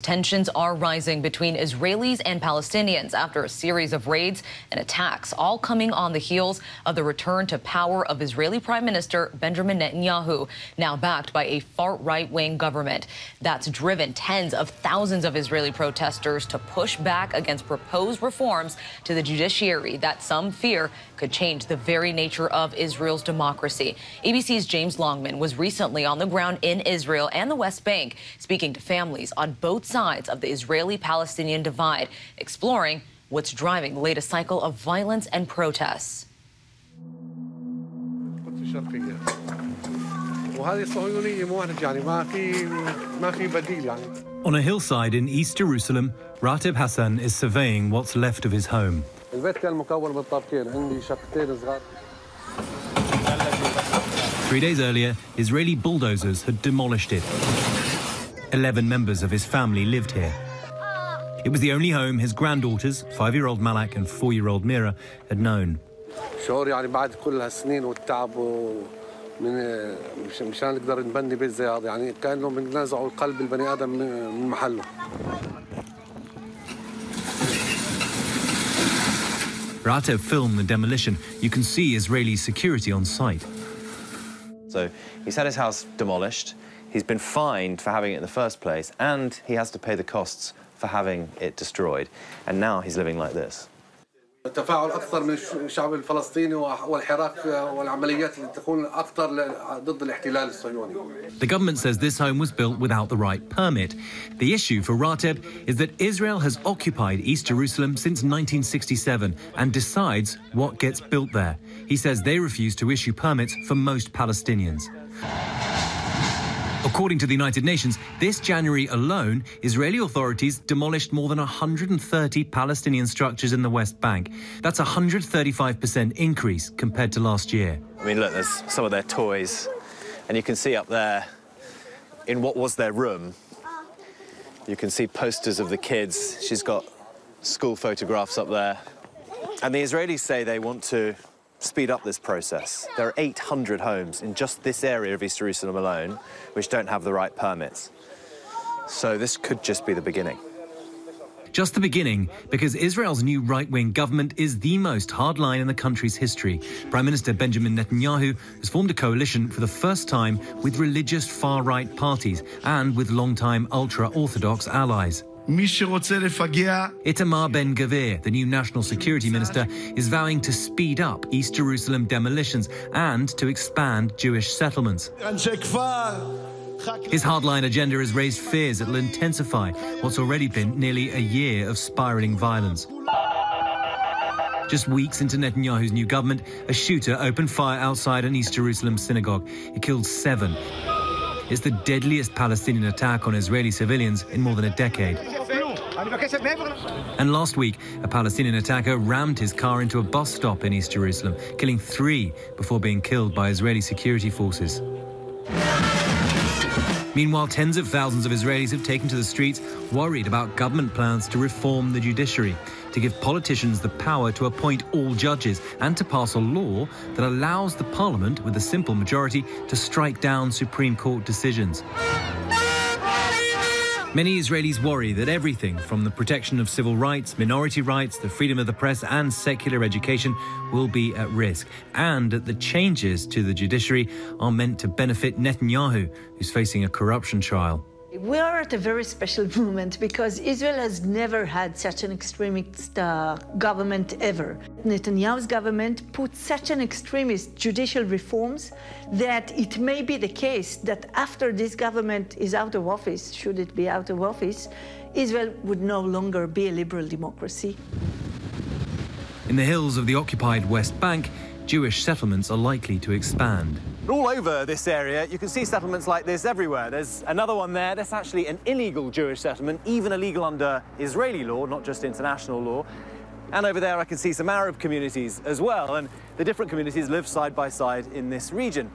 Tensions are rising between Israelis and Palestinians after a series of raids and attacks, all coming on the heels of the return to power of Israeli Prime Minister Benjamin Netanyahu, now backed by a far-right-wing government. That's driven tens of thousands of Israeli protesters to push back against proposed reforms to the judiciary that some fear could change the very nature of Israel's democracy. ABC's James Longman was recently on the ground in Israel and the West Bank, speaking to families on both sides of the Israeli-Palestinian divide, exploring what's driving the latest cycle of violence and protests. On a hillside in East Jerusalem, Ratib Hassan is surveying what's left of his home. 3 days earlier, Israeli bulldozers had demolished it. 11 members of his family lived here. It was the only home his granddaughters, 5-year-old Malak and 4-year-old Mira, had known. Ratib filmed the demolition. You can see Israeli security on site. So he's had his house demolished. He's been fined for having it in the first place, and he has to pay the costs for having it destroyed. And now he's living like this. The government says this home was built without the right permit. The issue for Ratib is that Israel has occupied East Jerusalem since 1967 and decides what gets built there. He says they refuse to issue permits for most Palestinians. According to the United Nations, this January alone, Israeli authorities demolished more than 130 Palestinian structures in the West Bank. That's a 135% increase compared to last year. I mean, look, there's some of their toys, and you can see up there, in what was their room, you can see posters of the kids. She's got school photographs up there. And the Israelis say they want to speed up this process. There are 800 homes in just this area of East Jerusalem alone which don't have the right permits. So this could just be the beginning. Just the beginning, because Israel's new right-wing government is the most hardline in the country's history. Prime Minister Benjamin Netanyahu has formed a coalition for the first time with religious far-right parties and with long-time ultra-Orthodox allies. Itamar Ben-Gvir, the new national security minister, is vowing to speed up East Jerusalem demolitions and to expand Jewish settlements. His hardline agenda has raised fears it will intensify what's already been nearly a year of spiralling violence. Just weeks into Netanyahu's new government, a shooter opened fire outside an East Jerusalem synagogue. He killed 7. It's the deadliest Palestinian attack on Israeli civilians in more than a decade. And last week, a Palestinian attacker rammed his car into a bus stop in East Jerusalem, killing 3 before being killed by Israeli security forces. Meanwhile, tens of thousands of Israelis have taken to the streets, worried about government plans to reform the judiciary, to give politicians the power to appoint all judges and to pass a law that allows the parliament, with a simple majority, to strike down Supreme Court decisions. Many Israelis worry that everything from the protection of civil rights, minority rights, the freedom of the press and secular education will be at risk, and that the changes to the judiciary are meant to benefit Netanyahu, who's facing a corruption trial. We are at a very special moment because Israel has never had such an extremist government ever. Netanyahu's government put such an extremist judicial reforms that it may be the case that after this government is out of office, should it be out of office, Israel would no longer be a liberal democracy. In the hills of the occupied West Bank, Jewish settlements are likely to expand. All over this area, you can see settlements like this everywhere. There's another one there. That's actually an illegal Jewish settlement, even illegal under Israeli law, not just international law. And over there, I can see some Arab communities as well. And the different communities live side by side in this region.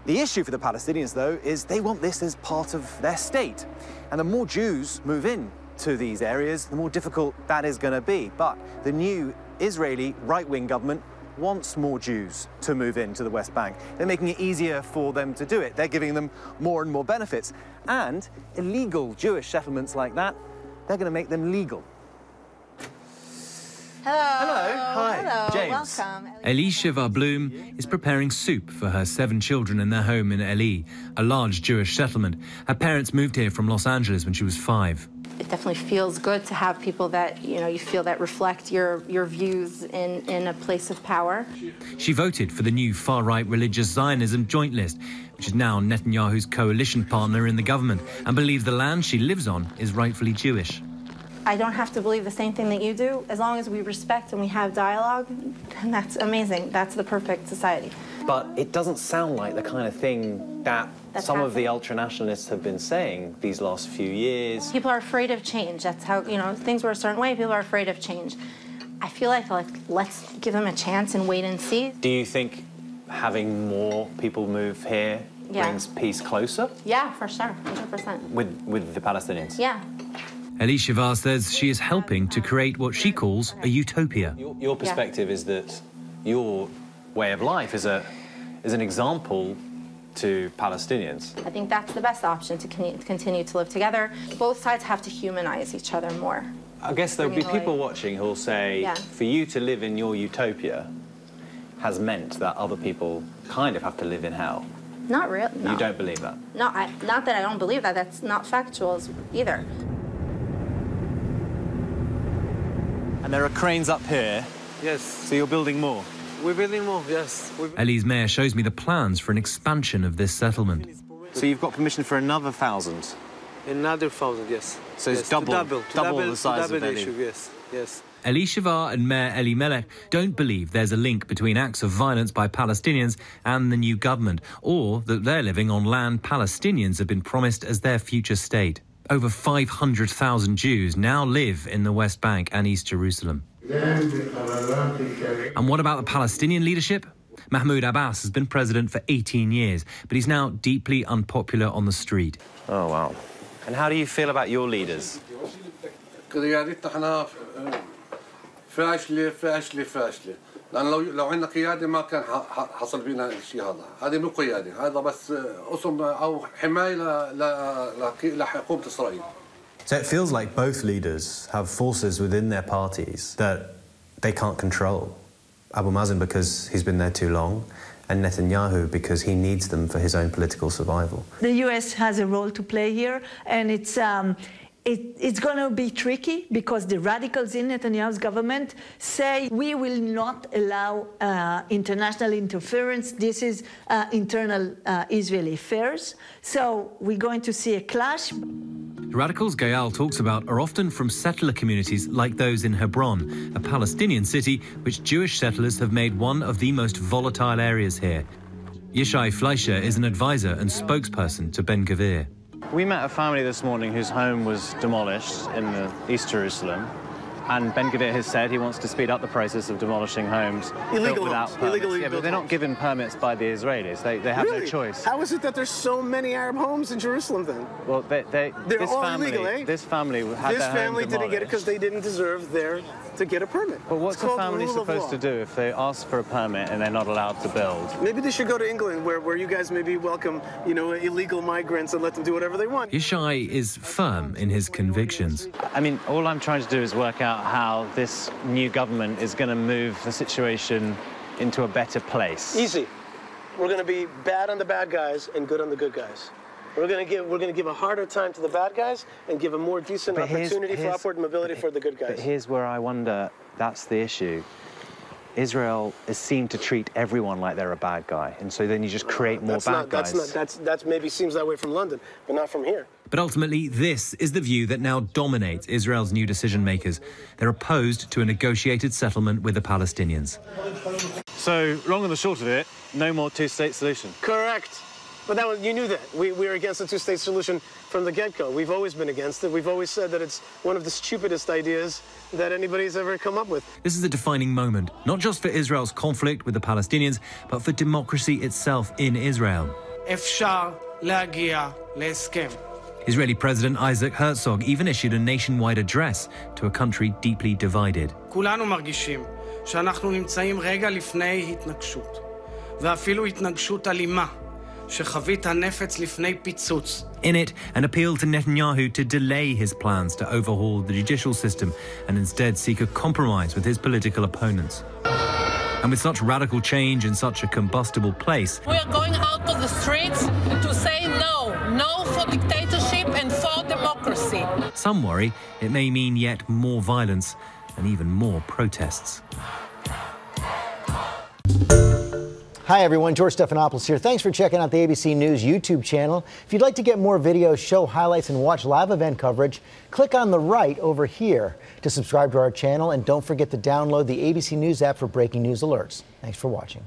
The issue for the Palestinians, though, is they want this as part of their state. And the more Jews move in to these areas, the more difficult that is going to be. But the new Israeli right-wing government wants more Jews to move into the West Bank. They're making it easier for them to do it. They're giving them more and more benefits. And illegal Jewish settlements like that, they're going to make them legal. Hello. Hello. Hi. Hello. James. Welcome. Elisha Bloom is preparing soup for her 7 children in their home in Eli, a large Jewish settlement. Her parents moved here from Los Angeles when she was 5. It definitely feels good to have people that, you feel that reflect your views in a place of power. She voted for the new far-right religious Zionism joint list, which is now Netanyahu's coalition partner in the government, and believes the land she lives on is rightfully Jewish. I don't have to believe the same thing that you do. As long as we respect and we have dialogue, and that's amazing. That's the perfect society. But it doesn't sound like the kind of thing that some of the ultranationalists have been saying these last few years. People are afraid of change. That's how, things were a certain way. People are afraid of change. I feel like let's give them a chance and wait and see. Do you think having more people move here brings peace closer? Yeah, for sure, 100%. With the Palestinians? Yeah. Elisha says she is helping to create what she calls a utopia. Your perspective is that your way of life is an example to Palestinians. I think that's the best option to continue to live together. Both sides have to humanize each other more. I guess there'll be people watching who'll say, for you to live in your utopia has meant that other people kind of have to live in hell. Not really. No. You don't believe that? No, not that I don't believe that. That's not factual either. And there are cranes up here. Yes. So you're building more? We're building more, yes. Eli's mayor shows me the plans for an expansion of this settlement. So you've got permission for another 1,000? Another 1,000, yes. So it's yes, double the size of Eli. Yes, yes. Elisha and Mayor Eli Melech don't believe there's a link between acts of violence by Palestinians and the new government, or that they're living on land Palestinians have been promised as their future state. Over 500,000 Jews now live in the West Bank and East Jerusalem. And what about the Palestinian leadership? Mahmoud Abbas has been president for 18 years, but he's now deeply unpopular on the street. Oh, wow. And how do you feel about your leaders? لأن لو عندنا قيادة ما كان حصل بينا الشيء هذا مو قيادة هذا بس أصم أو حماية لحكومة إسرائيل. So it feels like both leaders have forces within their parties that they can't control. Abu Mazen because he's been there too long, and Netanyahu because he needs them for his own political survival. The US has a role to play here, and it's going to be tricky because the radicals in Netanyahu's government say we will not allow international interference. This is internal Israeli affairs. So we're going to see a clash. The radicals Gayal talks about are often from settler communities like those in Hebron, a Palestinian city which Jewish settlers have made one of the most volatile areas here. Yishai Fleischer is an advisor and spokesperson to Ben Gvir. We met a family this morning whose home was demolished in the East Jerusalem, and Ben Gvir has said he wants to speed up the process of demolishing homes built without permits. Yeah, but they're not given permits by the Israelis. They have no choice. How is it that there's so many Arab homes in Jerusalem then? Well, they're all illegal, eh? This family had This their home family didn't get it demolished. because they didn't deserve to get a permit. But what's the family supposed to do if they ask for a permit and they're not allowed to build? Maybe they should go to England where you guys maybe welcome, illegal migrants and let them do whatever they want. Yishai is firm in his convictions. I mean, all I'm trying to do is work out how this new government is going to move the situation into a better place. Easy. We're going to be bad on the bad guys and good on the good guys. We're going to give a harder time to the bad guys and give a more decent opportunity for upward mobility for the good guys. But here's where I wonder, that's the issue. Israel is seen to treat everyone like they're a bad guy, and so then you just create more bad guys. That maybe seems that way from London, but not from here. But ultimately, this is the view that now dominates Israel's new decision-makers. They're opposed to a negotiated settlement with the Palestinians. So, long and the short of it, no more two-state solution. Correct. But you knew that. We're against the two-state solution from the get-go. We've always been against it. We've always said that it's one of the stupidest ideas that anybody's ever come up with. This is a defining moment, not just for Israel's conflict with the Palestinians, but for democracy itself in Israel. אפשר להגיע להסכם. Israeli President Isaac Herzog even issued a nationwide address to a country deeply divided. כולנו מרגישים שאנחנו נמצאים רגע לפני התנגשות, ואפילו התנגשות אלימה, שחבית הנפץ לפני פיצוץ. In it, an appeal to Netanyahu to delay his plans to overhaul the judicial system and instead seek a compromise with his political opponents. And with such radical change in such a combustible place, we are going out to the streets to say no. No for dictatorship and for democracy. Some worry it may mean yet more violence and even more protests. Hi everyone, George Stephanopoulos here. Thanks for checking out the ABC News YouTube channel. If you'd like to get more videos, show highlights, and watch live event coverage, click on the right over here to subscribe to our channel, and don't forget to download the ABC News app for breaking news alerts. Thanks for watching.